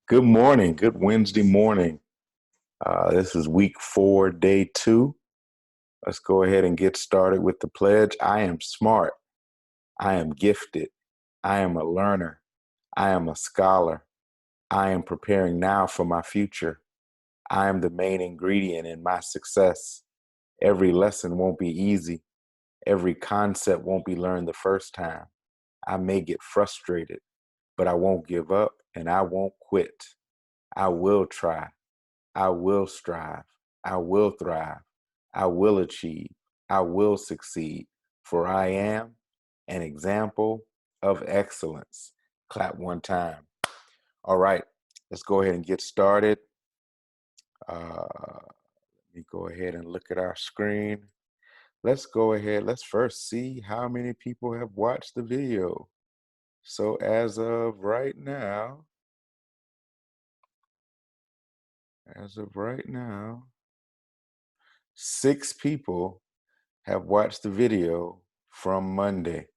Good morning. Good Wednesday morning. This is week 4, day 2. Let's go ahead and get started with the pledge. I am smart. I am gifted. I am a learner. I am a scholar. I am preparing now for my future. I am the main ingredient in my success. Every lesson won't be easy. Every concept won't be learned the first time. I may get frustrated, but I won't give up and I won't quit. I will try. I will strive. I will thrive. I will achieve. I will succeed. For I am an example of excellence. Clap one time. All right, let's go ahead and get started. Let me go ahead and look at our screen. Let's go ahead. Let's first see how many people have watched the video. So as of right now, 6 people have watched the video from Monday.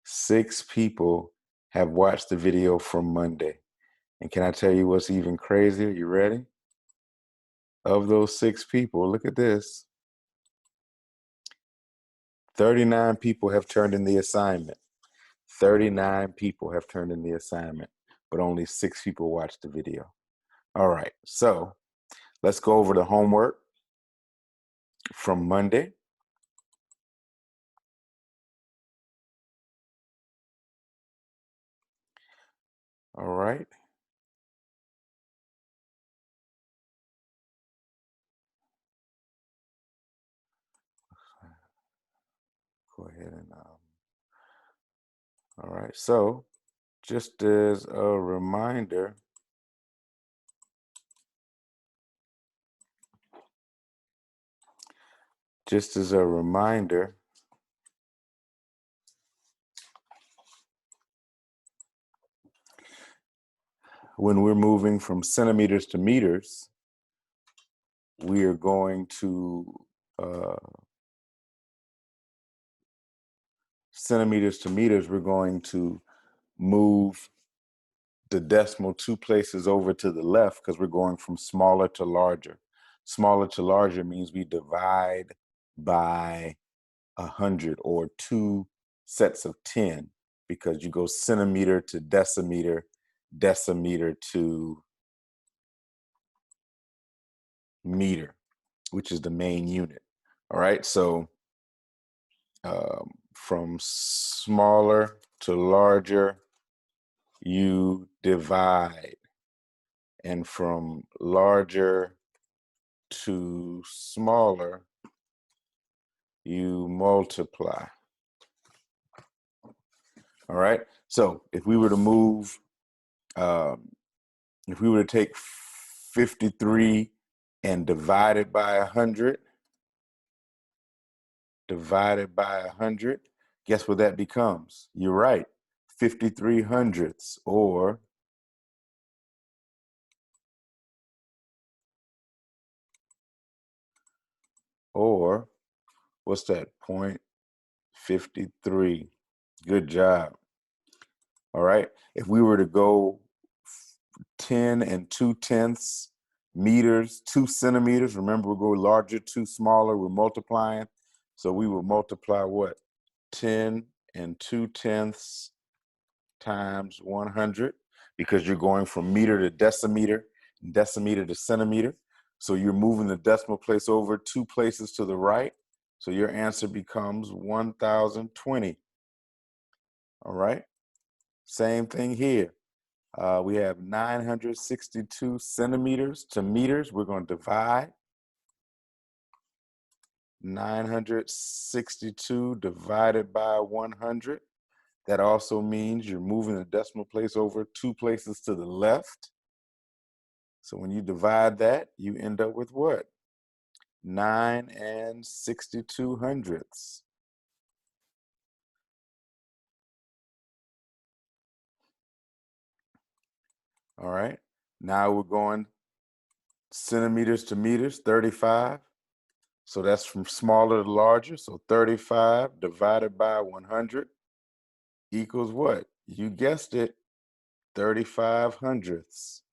6 people have watched the video from Monday. And can I tell you what's even crazier? You ready? Of those 6 people, look at this. 39 people have turned in the assignment. 39 people have turned in the assignment, but only 6 people watched the video. All right, so let's go over the homework from Monday. All right. Go ahead and, all right. So just as a reminder, when we're moving from centimeters to meters, we are going to centimeters to meters, we're going to move the decimal 2 places over to the left because we're going from smaller to larger. Smaller to larger means we divide by 100 or 2 sets of 10 because you go centimeter to decimeter, decimeter to meter, which is the main unit. All right, so from smaller to larger, you divide. And from larger to smaller, you multiply. All right, so if we were to move, if we were to take 53 and divide it by 100, guess what that becomes? You're right, 53 hundredths, or what's that? 0.53. Good job. All right. If we were to go 10 and 2/10 meters, 2 centimeters, remember we're going larger, 2 smaller, we're multiplying. So we would multiply what? 10 and 2/10 times 100 because you're going from meter to decimeter, decimeter to centimeter. So you're moving the decimal place over 2 places to the right. So your answer becomes 1020. All right. Same thing here. We have 962 centimeters to meters. We're going to divide 962 divided by 100. That also means you're moving the decimal place over 2 places to the left. So when you divide that, you end up with what? 9 and 62 hundredths. All right. Now we're going centimeters to meters, 35. So that's from smaller to larger. So 35 divided by 100 equals what? You guessed it, 35 hundredths.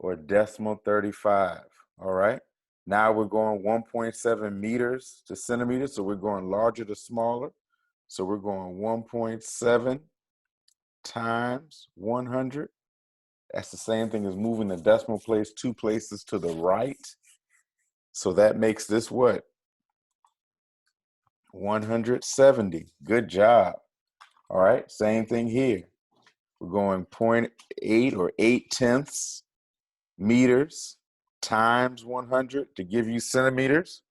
or decimal 35. All right. Now we're going 1.7 meters to centimeters. So we're going larger to smaller. So we're going 1.7 times 100. That's the same thing as moving the decimal place 2 places to the right. So that makes this what? 170. Good job. All right. Same thing here. We're going 0.8 or 8/10 meters times 100 to give you centimeters.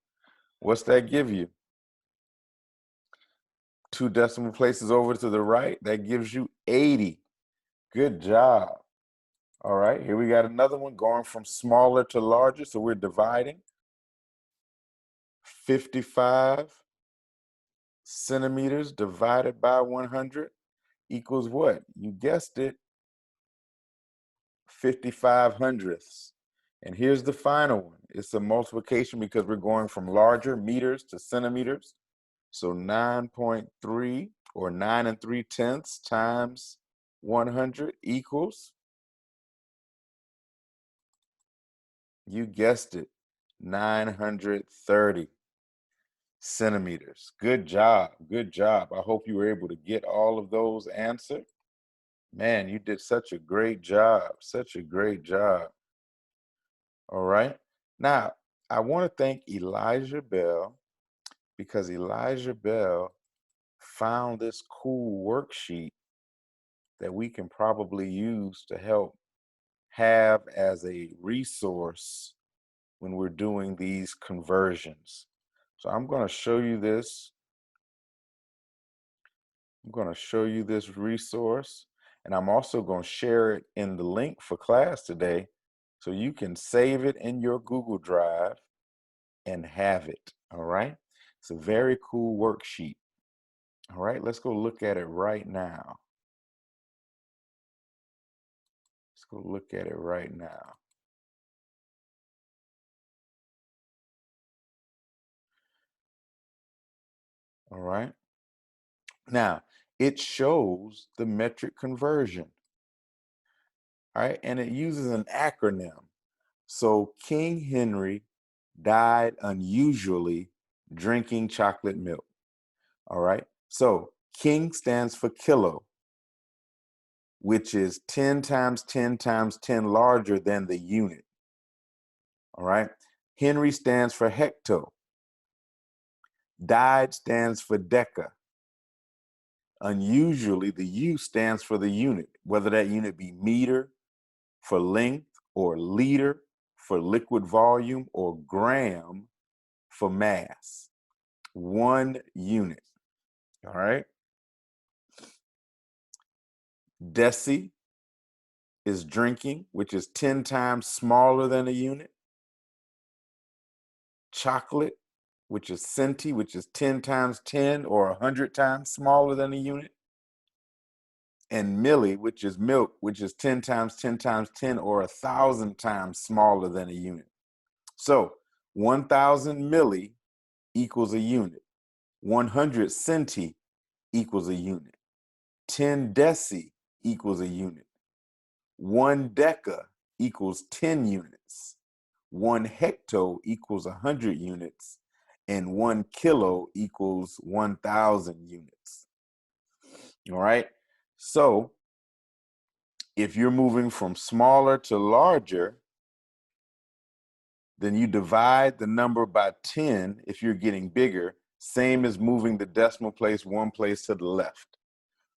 What's that give you? 2 decimal places over to the right. That gives you 80. Good job. All right, here we got another one going from smaller to larger. So we're dividing. 55 centimeters divided by 100 equals what? You guessed it, 55 hundredths. And here's the final one. It's a multiplication because we're going from larger meters to centimeters. So 9.3 or 9 3/10 times 100 equals, you guessed it, 930 centimeters. Good job. Good job. I hope you were able to get all of those answered. Man, you did such a great job. Such a great job. All right. Now, I want to thank Elijah Bell because Elijah Bell found this cool worksheet that we can probably use to help have as a resource when we're doing these conversions. So I'm going to show you this. I'm going to show you this resource, and I'm also going to share it in the link for class today so you can save it in your Google Drive and have it. All right. It's a very cool worksheet. All right. Let's go look at it right now. Let's go look at it right now. All right. Now, it shows the metric conversion. All right. And it uses an acronym. So King Henry died unusually drinking chocolate milk. All right. So King stands for kilo, which is 10 times 10 times 10 larger than the unit. All right. Henry stands for hecto. Died stands for deca. Unusually, the U stands for the unit, whether that unit be meter for length or liter for liquid volume or gram for mass. 1 unit. All right. Deci is drinking, which is 10 times smaller than a unit. Chocolate, which is centi, which is 10 times 10 or 100 times smaller than a unit. And milli, which is milk, which is 10 times 10 times 10 or 1,000 times smaller than a unit. So 1,000 milli equals a unit. 100 centi equals a unit. 10 deci equals a unit. 1 deca equals 10 units. 1 hecto equals 100 units. And 1 kilo equals 1,000 units. All right. So if you're moving from smaller to larger, then you divide the number by 10 if you're getting bigger, same as moving the decimal place 1 place to the left.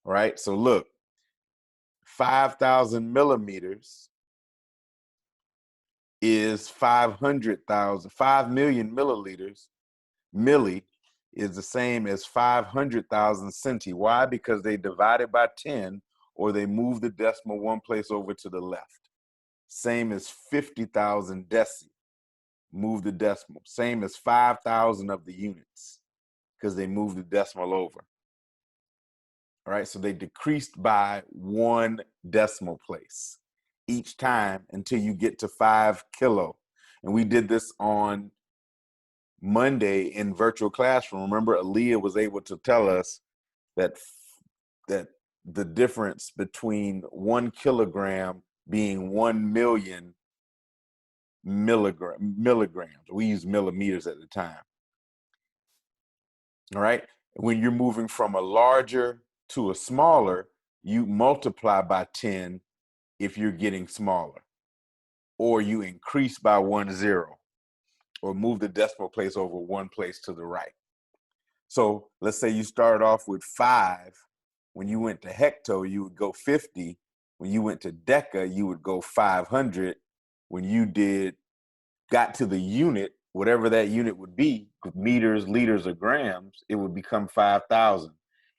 All right. So look, 5,000 millimeters is 500,000, 5 million milliliters. Milli is the same as 500,000 centi. Why? Because they divided by 10 or they move the decimal 1 place over to the left. Same as 50,000 deci. Move the decimal. Same as 5,000 of the units because they moved the decimal over. All right, so they decreased by 1 decimal place each time until you get to 5 kilo. And we did this on Monday in virtual classroom. Remember, Aaliyah was able to tell us that the difference between 1 kilogram being 1 million milligrams. We use millimeters at the time. All right. When you're moving from a larger to a smaller, you multiply by 10 if you're getting smaller, or you increase by 1 zero, or move the decimal place over 1 place to the right. So let's say you started off with 5. When you went to hecto, you would go 50. When you went to deca, you would go 500. When you got to the unit, whatever that unit would be, meters, liters, or grams, it would become 5,000.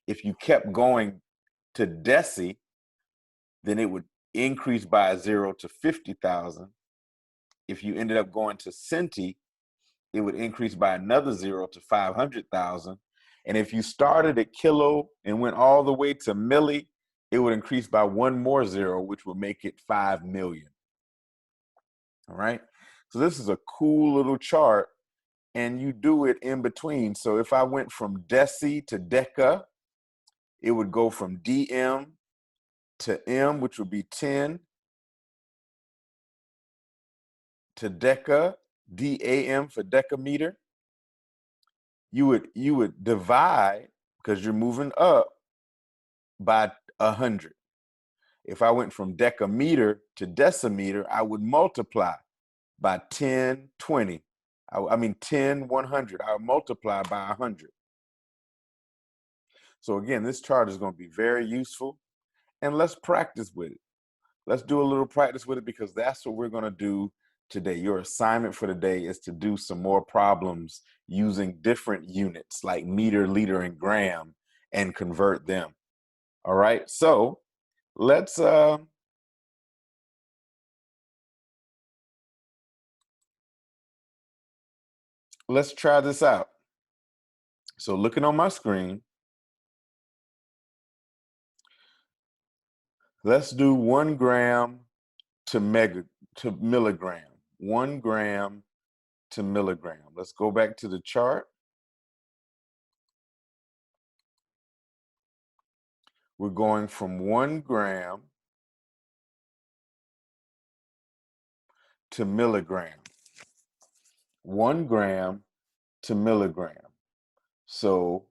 If you kept going to deci, then it would increase by a 0 to 50,000. If you ended up going to centi, it would increase by another 0 to 500,000. And if you started at kilo and went all the way to milli, it would increase by 1 more 0, which would make it 5 million. All right. So this is a cool little chart, and you do it in between. So if I went from deci to deca, it would go from dm to m, which would be 10, to deca, DAM for decameter. You would divide, because you're moving up, by 100. If I went from decameter to decimeter, I would multiply by 10, 20. I mean 10, 100. I would multiply by 100. So again, this chart is going to be very useful, and let's practice with it. Let's do a little practice with it, because that's what we're going to do today. Your assignment for today is to do some more problems using different units like meter, liter, and gram, and convert them. All right, so let's try this out. So looking on my screen, let's do 1 gram to milligram. 1 gram to milligram. Let's go back to the chart. We're going from 1 gram to milligram. 1 gram to milligram. So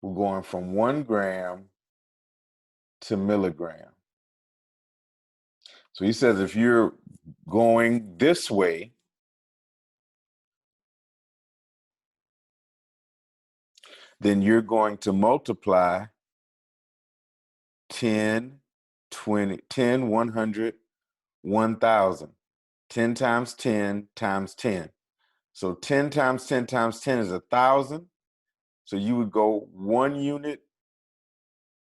we're going from 1 gram to milligram. So he says if you're going this way, then you're going to multiply 10, 20, 10, 100, 1,000. 10 times 10 times 10. So 10 times 10 times 10 is 1,000. So you would go 1 unit,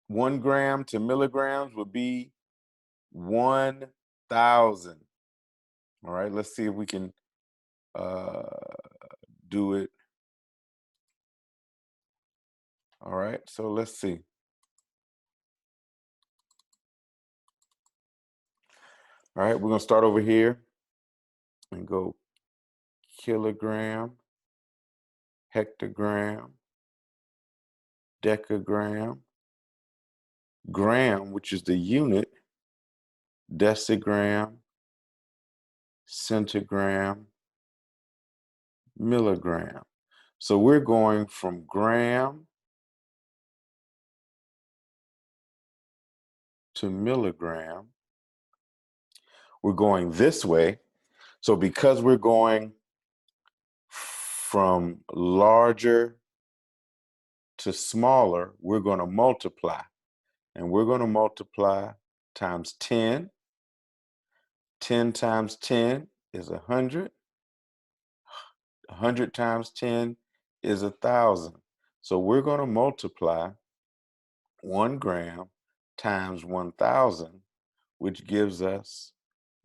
1 gram to milligrams would be 1,000. All right, let's see if we can do it. All right, so let's see. All right, we're gonna start over here and go kilogram, hectogram, decagram, gram, which is the unit, decigram, centigram, milligram. So we're going from gram to milligram. We're going this way. So because we're going from larger to smaller, we're going to multiply. And we're going to multiply times 10. 10 times 10 is 100. 100 times 10 is 1,000. So we're going to multiply 1 gram times 1,000, which gives us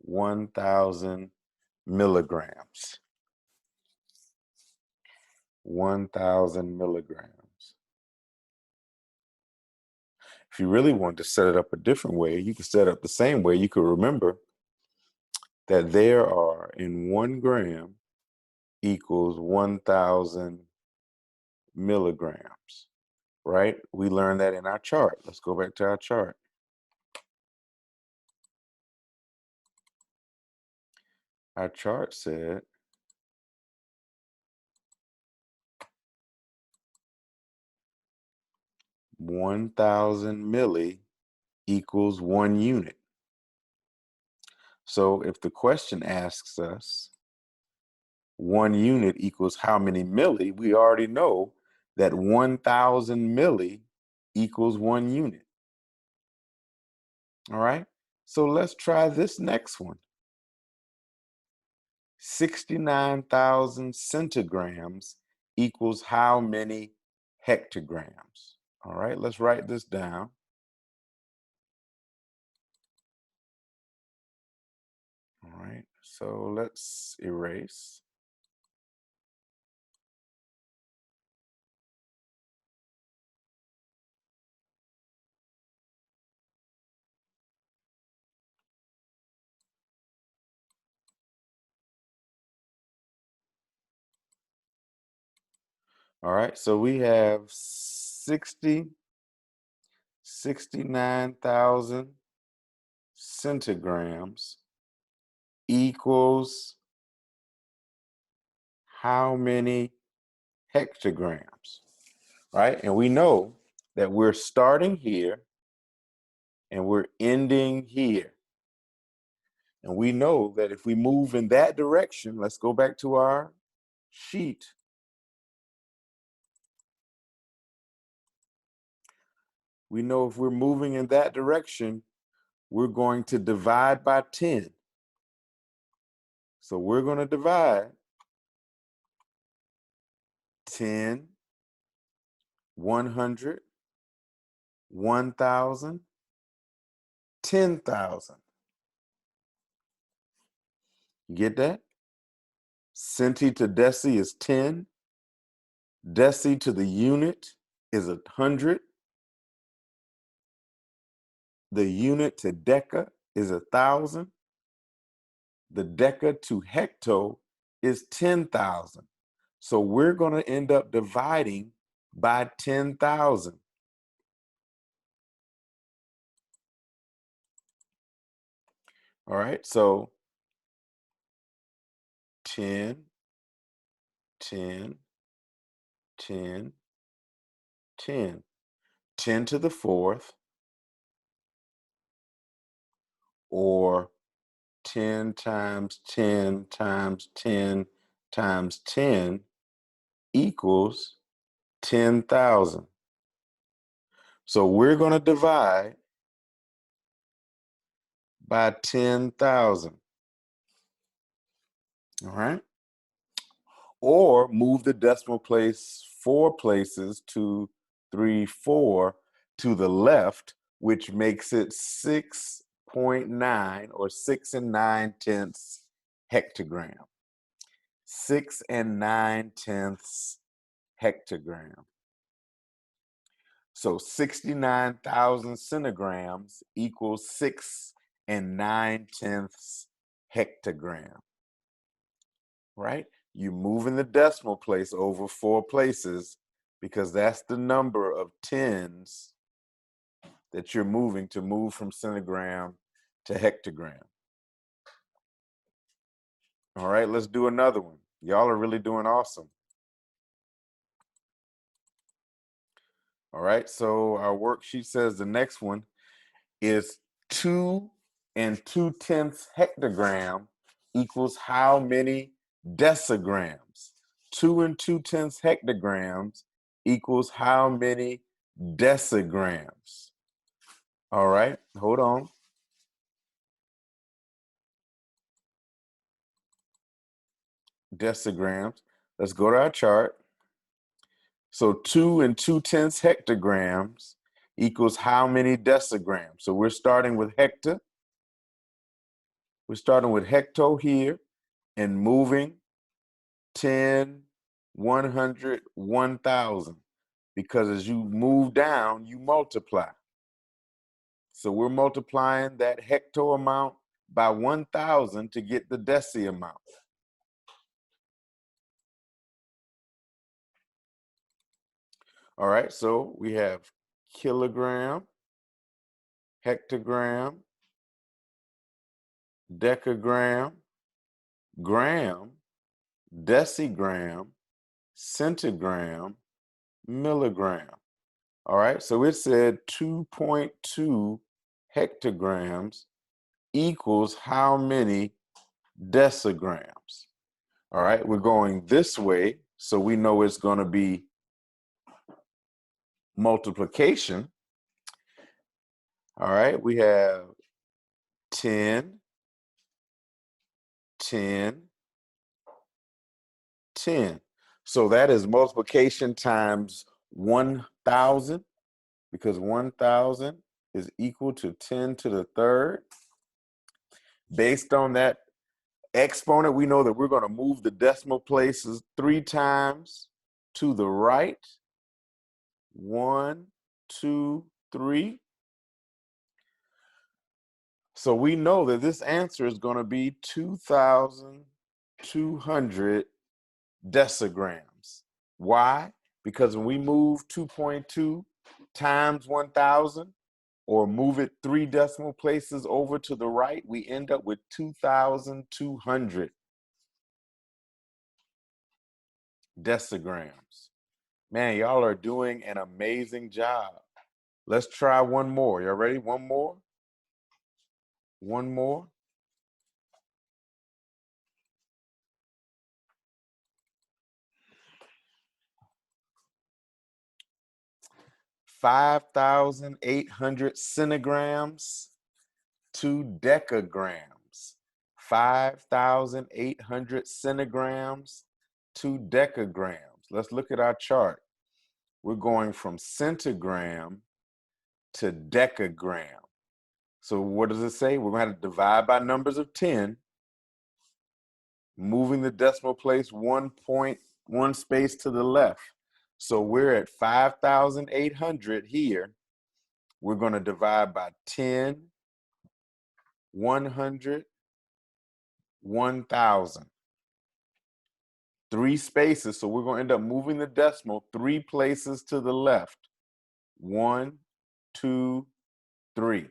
1,000 milligrams. 1,000 milligrams. If you really wanted to set it up a different way, you could set it up the same way. You could remember that there are in 1 gram equals 1,000 milligrams, right? We learned that in our chart. Let's go back to our chart. Our chart said 1,000 milli equals 1 unit. So if the question asks us 1 unit equals how many milli, we already know that 1,000 milli equals 1 unit. All right, so let's try this next one. 69,000 centigrams equals how many hectograms? All right, let's write this down. All right, so let's erase. All right, so we have 69,000 centigrams equals how many hectograms, right? And we know that we're starting here and we're ending here. And we know that if we move in that direction, let's go back to our sheet. We know if we're moving in that direction, we're going to divide by 10. So we're going to divide 10, 100, 1,000, 10,000. You get that? Centi to deci is 10. Deci to the unit is 100. The unit to deca is 1,000. The deca to hecto is 10,000. So we're going to end up dividing by 10,000. All right, so 10, 10, 10, 10. 10 to the fourth, or 10 times 10 times 10 times 10 equals 10,000. So we're going to divide by 10,000. All right. Or move the decimal place 4 places, 2, 3, 4 to the left, which makes it 6.9 or 6 and 9/10 hectogram. 6 and 9/10 hectogram. So 69,000 centigrams equals 6 and 9/10 hectogram, right? You're moving the decimal place over 4 places because that's the number of tens that you're moving to move from centigram to hectogram. All right, let's do another one. Y'all are really doing awesome. All right, so our worksheet says the next one is 2 and 2/10 hectogram equals how many decigrams? 2 and 2/10 hectograms equals how many decigrams? All right, hold on. Decigrams. Let's go to our chart. So 2 and 2/10 hectograms equals how many decigrams? So we're starting with hecto. We're starting with hecto here and moving 10, 100, 1,000. Because as you move down, you multiply. So we're multiplying that hecto amount by 1,000 to get the deci amount. All right, so we have kilogram, hectogram, decagram, gram, decigram, centigram, milligram. All right, so it said 2.2 hectograms equals how many decigrams? All right, we're going this way, so we know it's going to be multiplication. All right, we have 10, 10, 10. So that is multiplication times 1,000, because 1,000 is equal to 10 to the third. Based on that exponent, we know that we're going to move the decimal places 3 times to the right. 1, 2, 3. So we know that this answer is going to be 2,200 decigrams. Why? Because when we move 2.2 times 1,000, or move it 3 decimal places over to the right, we end up with 2,200 decigrams. Man, y'all are doing an amazing job. Let's try one more. Y'all ready? One more? One more? $5,800 centigrams to decagrams. 5,800 centigrams to decagrams. Let's look at our chart. We're going from centigram to decagram. So what does it say? We're going to have to divide by numbers of 10, moving the decimal place 1 space to the left. So we're at 5,800 here. We're going to divide by 10, 100, 1,000. 3 spaces, so we're going to end up moving the decimal 3 places to the left. 1, 2, 3.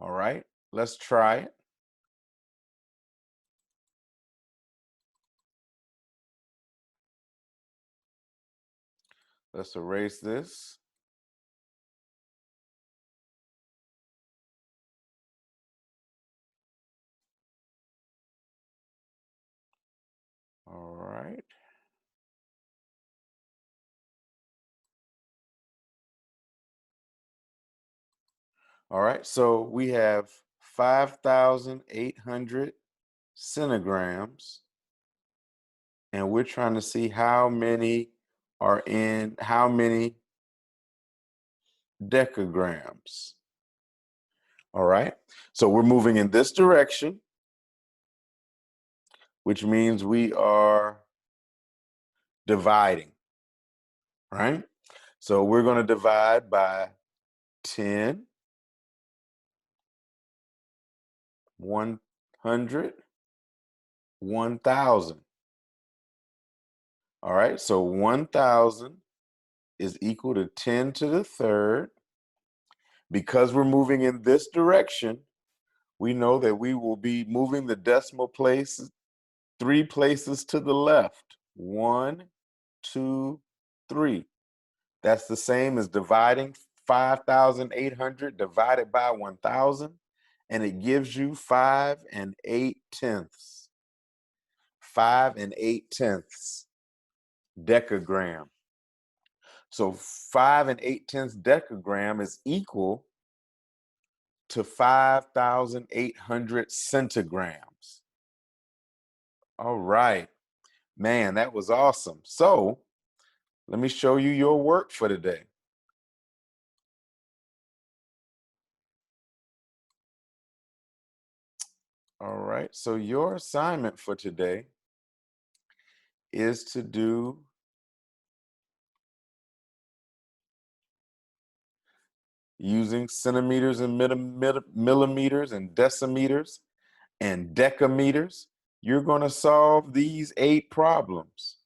All right, let's try it. Let's erase this. All right. All right, so we have 5,800 centigrams, and we're trying to see how many are in how many decagrams. All right, so we're moving in this direction, which means we are dividing, right? So we're going to divide by 10, 100, 1,000. All right, so 1,000 is equal to 10 to the third. Because we're moving in this direction, we know that we will be moving the decimal place 3 places to the left. 1, 2, 3. That's the same as dividing 5,800 divided by 1,000, and it gives you 5 8/10. 5 8/10 decagram. So 5 8/10 decagram is equal to 5,800 centigrams. All right, man, that was awesome. So let me show you your work for today. All right, so your assignment for today is to do using centimeters and millimeters and decimeters and decameters. You're going to solve these 8 problems.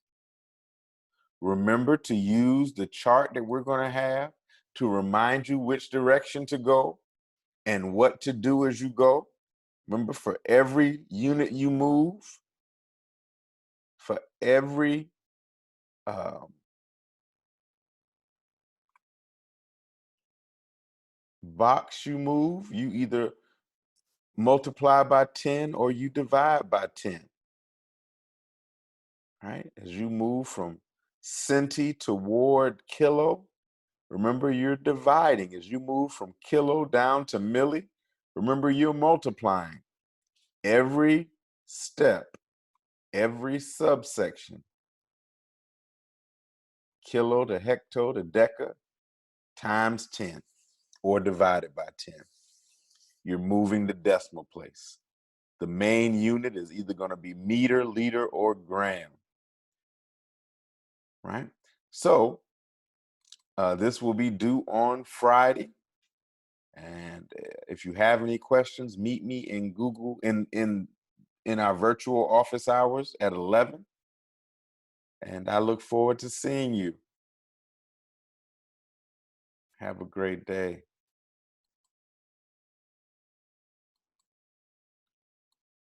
Remember to use the chart that we're going to have to remind you which direction to go and what to do as you go. Remember, for every unit you move, For every box you move, you either multiply by 10 or you divide by 10. Right? As you move from centi toward kilo, remember you're dividing. As you move from kilo down to milli, remember you're multiplying. Every step, every subsection, kilo to hecto to deca, times 10 or divided by 10. You're moving the decimal place. The main unit is either going to be meter, liter, or gram. Right? So this will be due on Friday. And if you have any questions, meet me in Google in our virtual office hours at 11. And I look forward to seeing you. Have a great day.